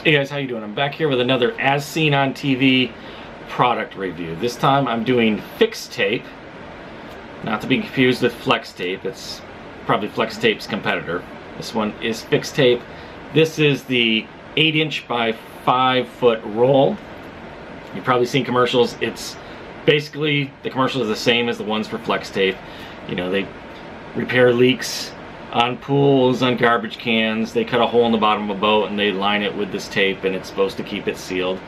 Hey guys, how you doing? I'm back here with another As Seen on TV product review. This time I'm doing fixed tape, not to be confused with flex tape. It's probably flex tape's competitor. This one is fixed tape. This is the 8" by 5" roll. You've probably seen commercials. It's basically, the commercial is the same as the ones for flex tape. You know, they repair leaks on pools, on garbage cans. They cut a hole in the bottom of a boat and they line it with this tape, and it's supposed to keep it sealed.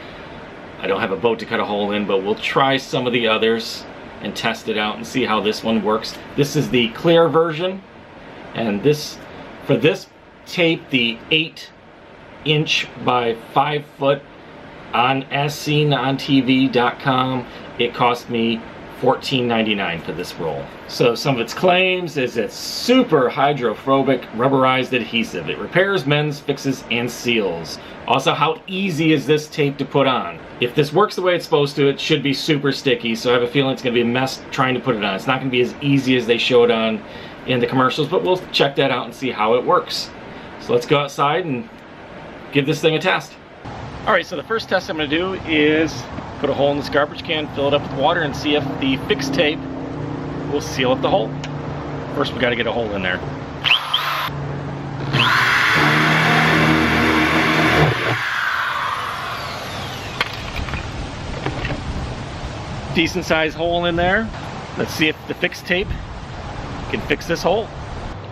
I don't have a boat to cut a hole in, but we'll try some of the others and test it out and see how this one works. This is the clear version, and this, for this tape, the 8" by 5" on AsSeenOnTV.com, it cost me $14.99 for this roll. So some of its claims is it's super hydrophobic rubberized adhesive. It repairs, mends, fixes, and seals. Also, how easy is this tape to put on? If this works the way it's supposed to, it should be super sticky, so I have a feeling it's going to be a mess trying to put it on. It's not going to be as easy as they show it on in the commercials, but we'll check that out and see how it works. So let's go outside and give this thing a test. Alright, so the first test I'm going to do is put a hole in this garbage can, fill it up with water, and see if the fixed tape will seal up the hole. First, we got to get a hole in there. Decent sized hole in there. Let's see if the fixed tape can fix this hole.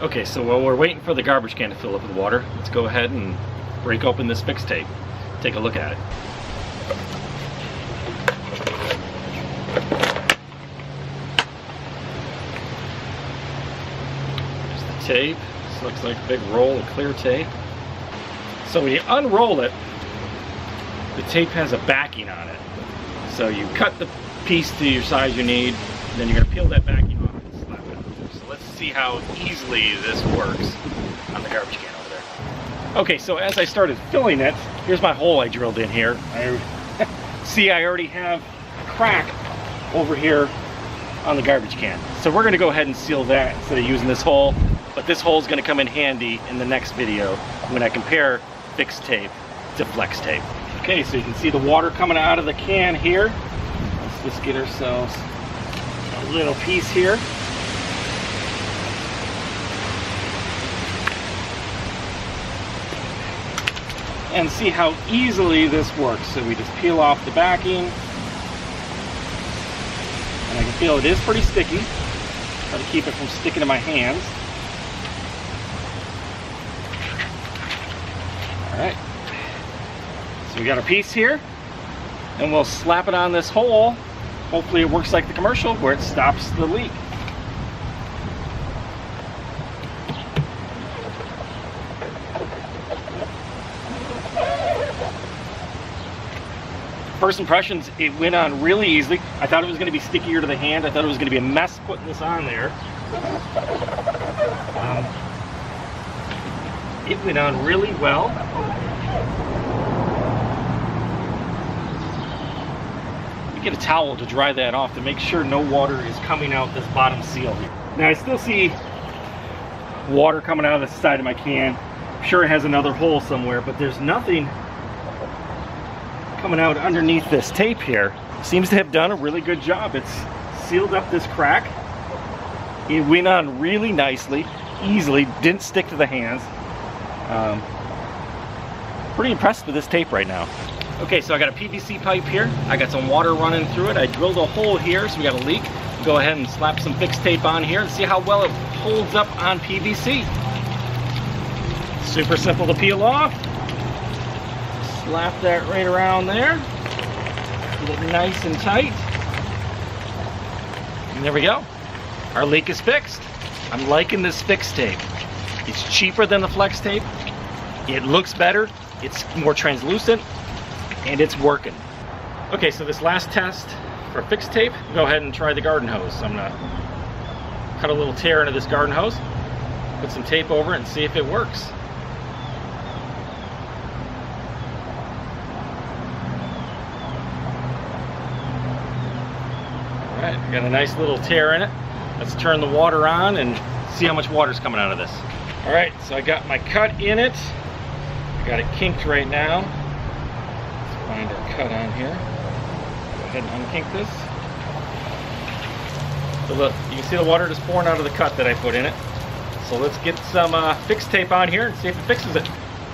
Okay, so while we're waiting for the garbage can to fill up with water, let's go ahead and break open this fixed tape. Take a look at it. There's the tape. This looks like a big roll of clear tape. So when you unroll it, the tape has a backing on it. So you cut the piece to your size you need, and then you're going to peel that backing off and slap it on. So let's see how easily this works on the garbage can over there. Okay, so as I started filling it, here's my hole I drilled in here. See, I already have a crack over here on the garbage can. So we're going to go ahead and seal that instead of using this hole. But this hole is going to come in handy in the next video when I compare fixed tape to flex tape. Okay, so you can see the water coming out of the can here. Let's just get ourselves a little piece here. And see how easily this works. So we just peel off the backing. And I can feel it is pretty sticky. Try to keep it from sticking to my hands. Alright. So we got a piece here. And we'll slap it on this hole. Hopefully it works like the commercial where it stops the leak. First impressions, it went on really easily. I thought it was going to be stickier to the hand. I thought it was going to be a mess putting this on there. It went on really well. You get a towel to dry that off to make sure no water is coming out this bottom seal here. Now I still see water coming out of the side of my can. I'm sure it has another hole somewhere, but there's nothing coming out underneath this tape here. Seems to have done a really good job. It's sealed up this crack. It went on really nicely, easily, didn't stick to the hands. Pretty impressed with this tape right now. Okay, so I got a PVC pipe here. I got some water running through it. I drilled a hole here, so we got a leak. Go ahead and slap some fixed tape on here and see how well it holds up on PVC. Super simple to peel off. Slap that right around there. Get it nice and tight. And there we go. Our leak is fixed. I'm liking this fixed tape. It's cheaper than the flex tape. It looks better. It's more translucent. And it's working. Okay, so this last test for fixed tape, go ahead and try the garden hose. So I'm going to cut a little tear into this garden hose, put some tape over it, and see if it works. Alright, got a nice little tear in it. Let's turn the water on and see how much water's coming out of this. Alright, so I got my cut in it. I got it kinked right now. Find our cut on here. Go ahead and unkink this. So look, you can see the water just pouring out of the cut that I put in it. So let's get some fix tape on here and see if it fixes it.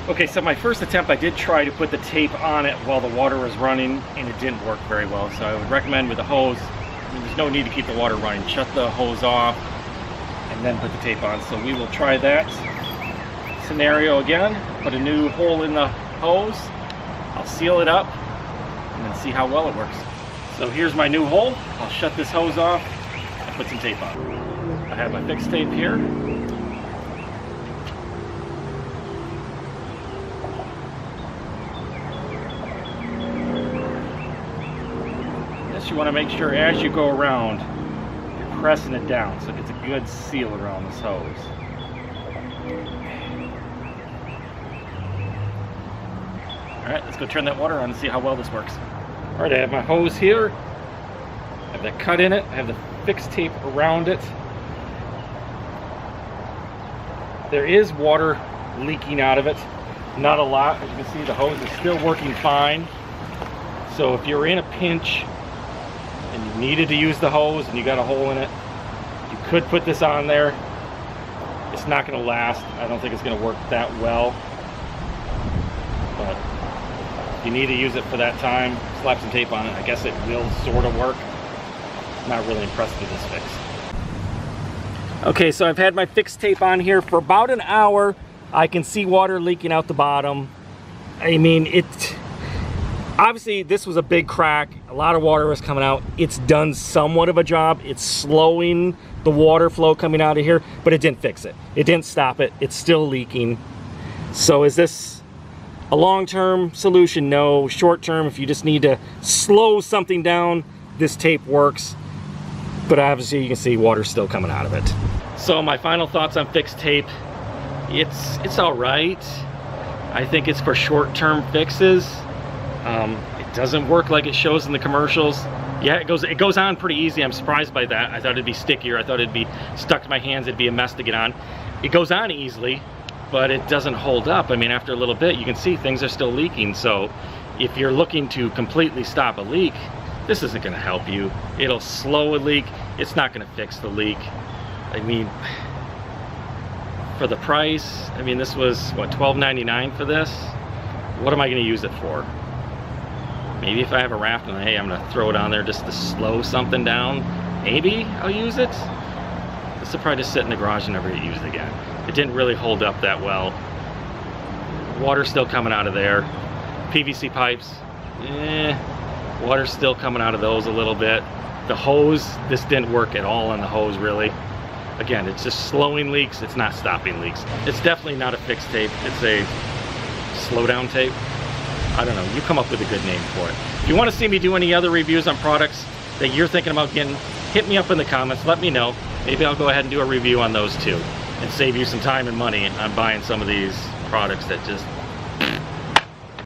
Okay, so my first attempt, I did try to put the tape on it while the water was running, and it didn't work very well. So I would recommend with the hose, there's no need to keep the water running. Shut the hose off and then put the tape on. So we will try that scenario again. Put a new hole in the hose. I'll seal it up and then see how well it works. So here's my new hole. I'll shut this hose off and put some tape on. I have my fix tape here. You want to make sure as you go around, you're pressing it down so it gets a good seal around this hose. Alright, let's go turn that water on and see how well this works. Alright, I have my hose here. I have that cut in it. I have the fix tape around it. There is water leaking out of it. Not a lot. As you can see, the hose is still working fine. So if you're in a pinch and you needed to use the hose and you got a hole in it, you could put this on there. It's not going to last. I don't think it's going to work that well. But if you need to use it for that time, slap some tape on it. I guess it will sort of work. Not really impressed with this fix. Okay, so I've had my fix tape on here for about an hour. I can see water leaking out the bottom. I mean, obviously this was a big crack. A lot of water was coming out. It's done somewhat of a job. It's slowing the water flow coming out of here, but it didn't fix it. It didn't stop it. It's still leaking. So is this a long-term solution? No. Short-term, if you just need to slow something down, this tape works. But obviously you can see water still coming out of it. So my final thoughts on fix tape. It's all right. I think it's for short-term fixes. It doesn't work like it shows in the commercials. Yeah, it goes on pretty easy. I'm surprised by that. I thought it'd be stickier. I thought it'd be stuck to my hands. It'd be a mess to get on. It goes on easily, but it doesn't hold up. I mean, after a little bit, you can see things are still leaking. So if you're looking to completely stop a leak, this isn't going to help you. It'll slow a leak. It's not going to fix the leak. I mean, for the price, I mean, this was, what, $12.99 for this? What am I going to use it for? Maybe if I have a raft and hey, I'm gonna throw it on there just to slow something down, maybe I'll use it. This will probably just sit in the garage and never get used again. It didn't really hold up that well. Water's still coming out of there. PVC pipes, water's still coming out of those a little bit. The hose, this didn't work at all on the hose really. Again, it's just slowing leaks, it's not stopping leaks. It's definitely not a fix tape, it's a slow down tape. I don't know, you come up with a good name for it. If you want to see me do any other reviews on products that you're thinking about getting, hit me up in the comments, let me know. Maybe I'll go ahead and do a review on those too and save you some time and money on buying some of these products that just